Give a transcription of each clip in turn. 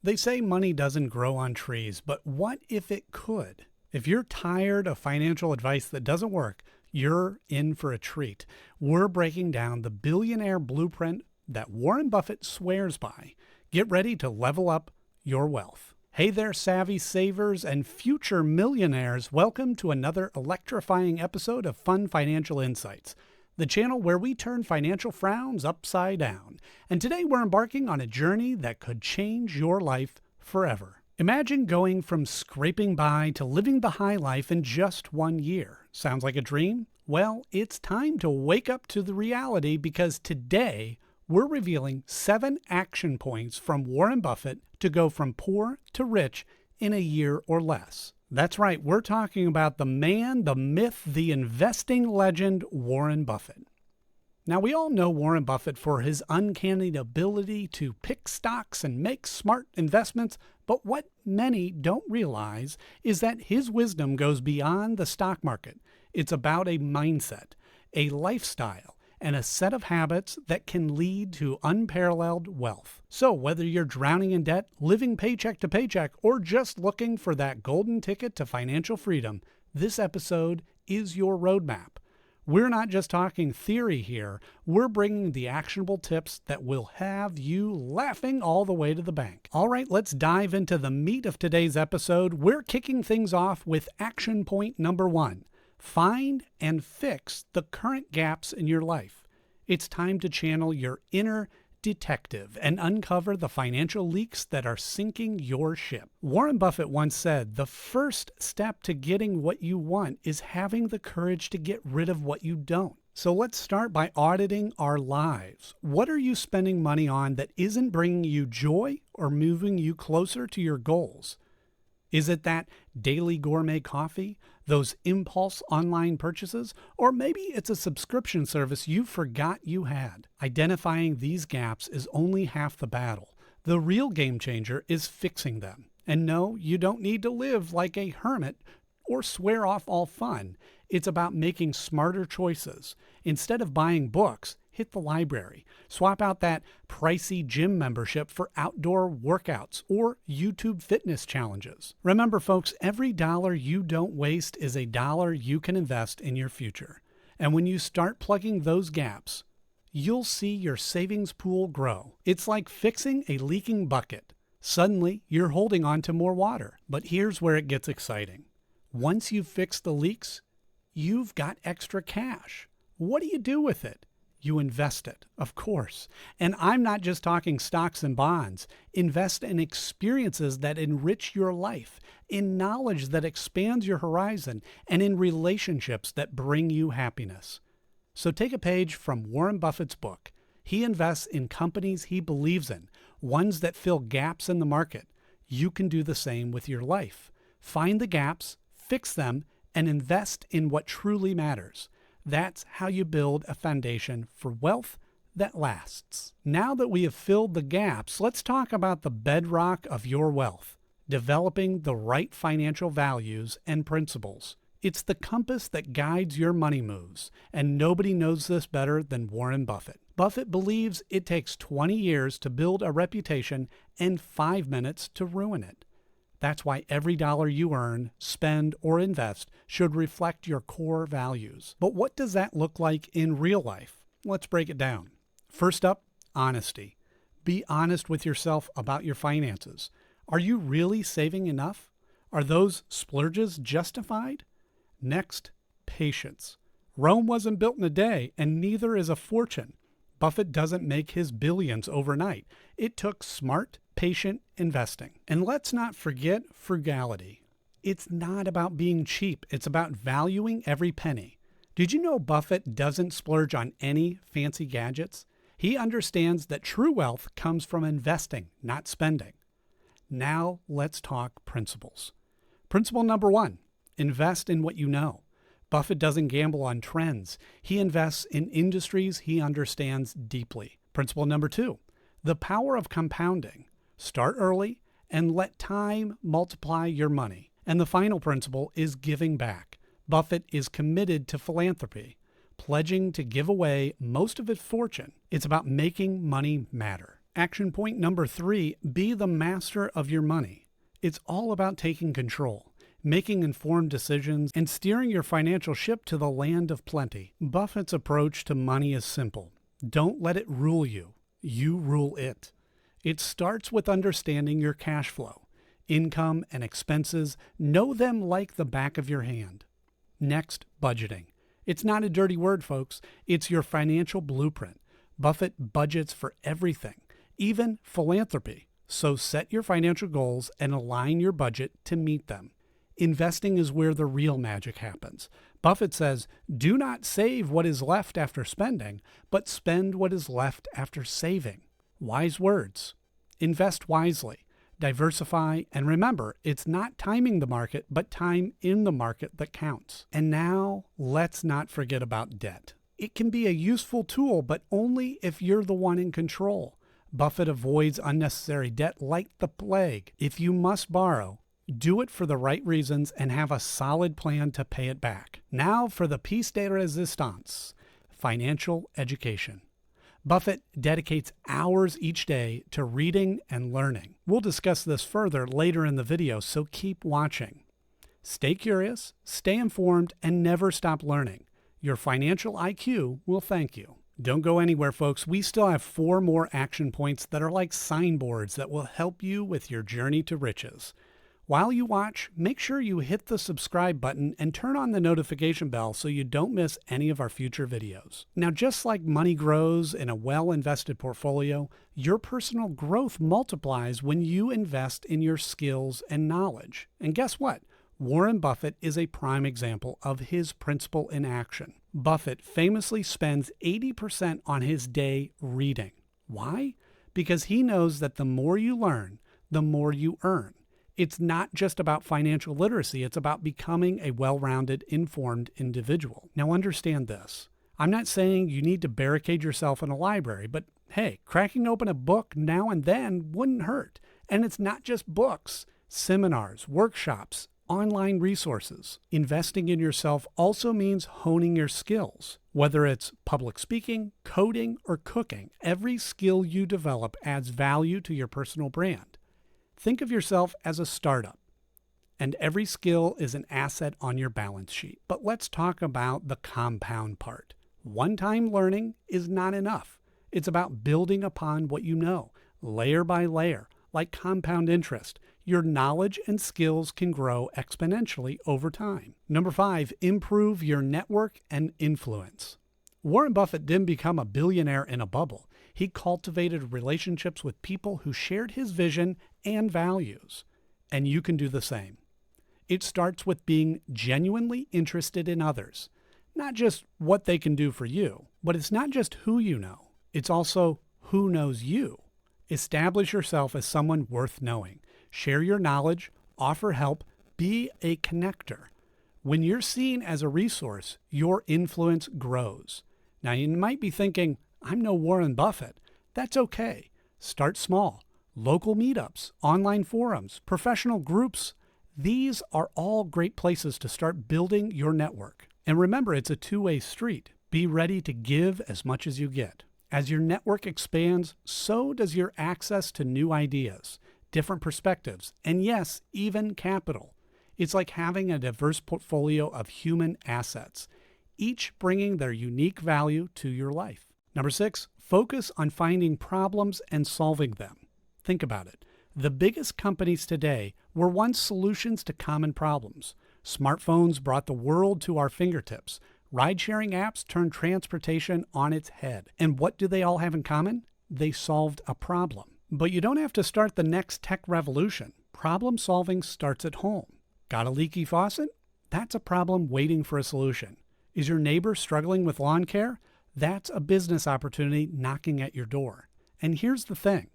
They say money doesn't grow on trees, but what if it could? If you're tired of financial advice that doesn't work, you're in for a treat. We're breaking down the billionaire blueprint that Warren Buffett swears by. Get ready to level up your wealth. Hey there, savvy savers and future millionaires. Welcome to another electrifying episode of Fun Financial Insights, the channel where we turn financial frowns upside down. And today we're embarking on a journey that could change your life forever. Imagine going from scraping by to living the high life in just 1 year. Sounds like a dream? Well, it's time to wake up to the reality, because today we're revealing 7 action points from Warren Buffett to go from poor to rich in a year or less. That's right, we're talking about the man, the myth, the investing legend, Warren Buffett. Now, we all know Warren Buffett for his uncanny ability to pick stocks and make smart investments, but what many don't realize is that his wisdom goes beyond the stock market. It's about a mindset, a lifestyle, and a set of habits that can lead to unparalleled wealth. So whether you're drowning in debt, living paycheck to paycheck, or just looking for that golden ticket to financial freedom, this episode is your roadmap. We're not just talking theory here, we're bringing the actionable tips that will have you laughing all the way to the bank. All right, let's dive into the meat of today's episode. We're kicking things off with action point number 1. Find and fix the current gaps in your life. It's time to channel your inner detective and uncover the financial leaks that are sinking your ship. Warren Buffett once said, the first step to getting what you want is having the courage to get rid of what you don't. So let's start by auditing our lives. What are you spending money on that isn't bringing you joy or moving you closer to your goals? Is it that daily gourmet coffee, those impulse online purchases, or maybe it's a subscription service you forgot you had? Identifying these gaps is only half the battle. The real game changer is fixing them. And no, you don't need to live like a hermit or swear off all fun. It's about making smarter choices. Instead of buying books, hit the library. Swap out that pricey gym membership for outdoor workouts or YouTube fitness challenges. Remember, folks, every dollar you don't waste is a dollar you can invest in your future. And when you start plugging those gaps, you'll see your savings pool grow. It's like fixing a leaking bucket. Suddenly, you're holding on to more water. But here's where it gets exciting. Once you've fixed the leaks, you've got extra cash. What do you do with it? You invest it, of course. And I'm not just talking stocks and bonds. Invest in experiences that enrich your life, in knowledge that expands your horizon, and in relationships that bring you happiness. So take a page from Warren Buffett's book. He invests in companies he believes in, ones that fill gaps in the market. You can do the same with your life. Find the gaps, fix them, and invest in what truly matters. That's how you build a foundation for wealth that lasts. Now that we have filled the gaps, let's talk about the bedrock of your wealth, developing the right financial values and principles. It's the compass that guides your money moves, and nobody knows this better than Warren Buffett. Buffett believes it takes 20 years to build a reputation and 5 minutes to ruin it. That's why every dollar you earn, spend, or invest should reflect your core values. But what does that look like in real life? Let's break it down. First up, honesty. Be honest with yourself about your finances. Are you really saving enough? Are those splurges justified? Next, patience. Rome wasn't built in a day, and neither is a fortune. Buffett doesn't make his billions overnight. It took smart, patient investing. And let's not forget frugality. It's not about being cheap. It's about valuing every penny. Did you know Buffett doesn't splurge on any fancy gadgets? He understands that true wealth comes from investing, not spending. Now let's talk principles. Principle number 1, invest in what you know. Buffett doesn't gamble on trends. He invests in industries he understands deeply. Principle number 2, the power of compounding. Start early and let time multiply your money. And the final principle is giving back. Buffett is committed to philanthropy, pledging to give away most of his fortune. It's about making money matter. Action point number 3, be the master of your money. It's all about taking control, making informed decisions, and steering your financial ship to the land of plenty. Buffett's approach to money is simple. Don't let it rule you. You rule it. It starts with understanding your cash flow, income, and expenses. Know them like the back of your hand. Next, budgeting. It's not a dirty word, folks. It's your financial blueprint. Buffett budgets for everything, even philanthropy. So set your financial goals and align your budget to meet them. Investing is where the real magic happens. Buffett says, do not save what is left after spending, but spend what is left after saving. Wise words. Invest wisely, diversify, and remember, it's not timing the market, but time in the market that counts. And now, let's not forget about debt. It can be a useful tool, but only if you're the one in control. Buffett avoids unnecessary debt like the plague. If you must borrow, do it for the right reasons and have a solid plan to pay it back. Now for the piece de resistance, financial education. Buffett dedicates hours each day to reading and learning. We'll discuss this further later in the video, so keep watching. Stay curious, stay informed, and never stop learning. Your financial IQ will thank you. Don't go anywhere, folks. We still have 4 more action points that are like signboards that will help you with your journey to riches. While you watch, make sure you hit the subscribe button and turn on the notification bell so you don't miss any of our future videos. Now, just like money grows in a well-invested portfolio, your personal growth multiplies when you invest in your skills and knowledge. And guess what? Warren Buffett is a prime example of his principle in action. Buffett famously spends 80% on his day reading. Why? Because he knows that the more you learn, the more you earn. It's not just about financial literacy, it's about becoming a well-rounded, informed individual. Now understand this. I'm not saying you need to barricade yourself in a library, but hey, cracking open a book now and then wouldn't hurt. And it's not just books, seminars, workshops, online resources. Investing in yourself also means honing your skills. Whether it's public speaking, coding, or cooking, every skill you develop adds value to your personal brand. Think of yourself as a startup, and every skill is an asset on your balance sheet. But let's talk about the compound part. One-time learning is not enough. It's about building upon what you know, layer by layer, like compound interest. Your knowledge and skills can grow exponentially over time. Number 5, improve your network and influence. Warren Buffett didn't become a billionaire in a bubble. He cultivated relationships with people who shared his vision and values. And you can do the same. It starts with being genuinely interested in others. Not just what they can do for you, but it's not just who you know. It's also who knows you. Establish yourself as someone worth knowing. Share your knowledge, offer help, be a connector. When you're seen as a resource, your influence grows. Now, you might be thinking, I'm no Warren Buffett. That's okay. Start small. Local meetups, online forums, professional groups. These are all great places to start building your network. And remember, it's a two-way street. Be ready to give as much as you get. As your network expands, so does your access to new ideas, different perspectives, and yes, even capital. It's like having a diverse portfolio of human assets, each bringing their unique value to your life. Number 6, focus on finding problems and solving them. Think about it. The biggest companies today were once solutions to common problems. Smartphones brought the world to our fingertips. Ride-sharing apps turned transportation on its head. And what do they all have in common? They solved a problem. But you don't have to start the next tech revolution. Problem solving starts at home. Got a leaky faucet? That's a problem waiting for a solution. Is your neighbor struggling with lawn care? That's a business opportunity knocking at your door. And here's the thing.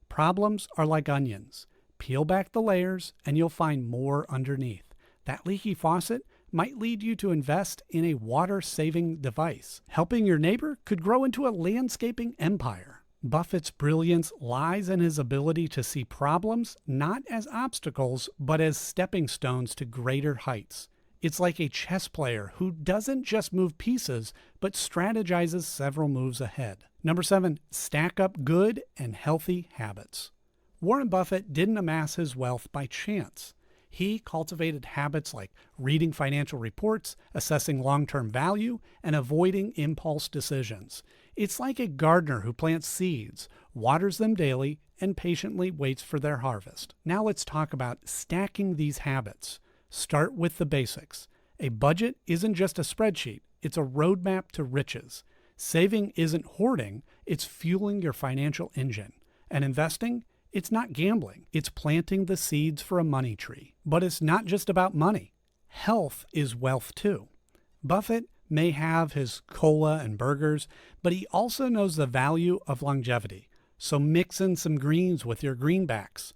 Problems are like onions. Peel back the layers and you'll find more underneath. That leaky faucet might lead you to invest in a water-saving device. Helping your neighbor could grow into a landscaping empire. Buffett's brilliance lies in his ability to see problems not as obstacles, but as stepping stones to greater heights. It's like a chess player who doesn't just move pieces, but strategizes several moves ahead. Number 7, stack up good and healthy habits. Warren Buffett didn't amass his wealth by chance. He cultivated habits like reading financial reports, assessing long-term value, and avoiding impulse decisions. It's like a gardener who plants seeds, waters them daily, and patiently waits for their harvest. Now let's talk about stacking these habits. Start with the basics. A budget isn't just a spreadsheet, it's a roadmap to riches. Saving isn't hoarding, it's fueling your financial engine. And investing? It's not gambling, it's planting the seeds for a money tree. But it's not just about money. Health is wealth too. Buffett may have his cola and burgers, but he also knows the value of longevity. So mix in some greens with your greenbacks.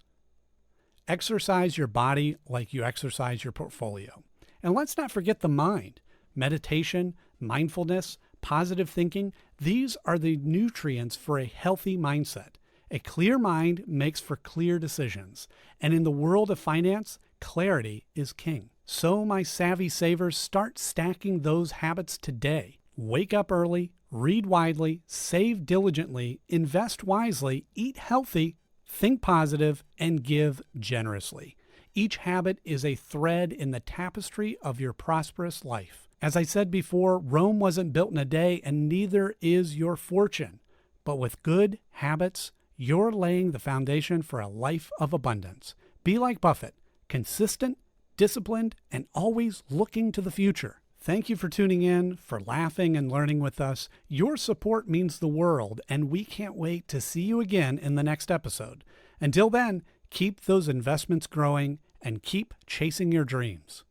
Exercise your body like you exercise your portfolio. And let's not forget the mind. Meditation, mindfulness, positive thinking, these are the nutrients for a healthy mindset. A clear mind makes for clear decisions. And in the world of finance, clarity is king. So my savvy savers, start stacking those habits today. Wake up early, read widely, save diligently, invest wisely, eat healthy, think positive, and give generously. Each habit is a thread in the tapestry of your prosperous life. As I said before, Rome wasn't built in a day, and neither is your fortune. But with good habits, you're laying the foundation for a life of abundance. Be like Buffett, consistent, disciplined, and always looking to the future. Thank you for tuning in, for laughing and learning with us. Your support means the world, and we can't wait to see you again in the next episode. Until then, keep those investments growing and keep chasing your dreams.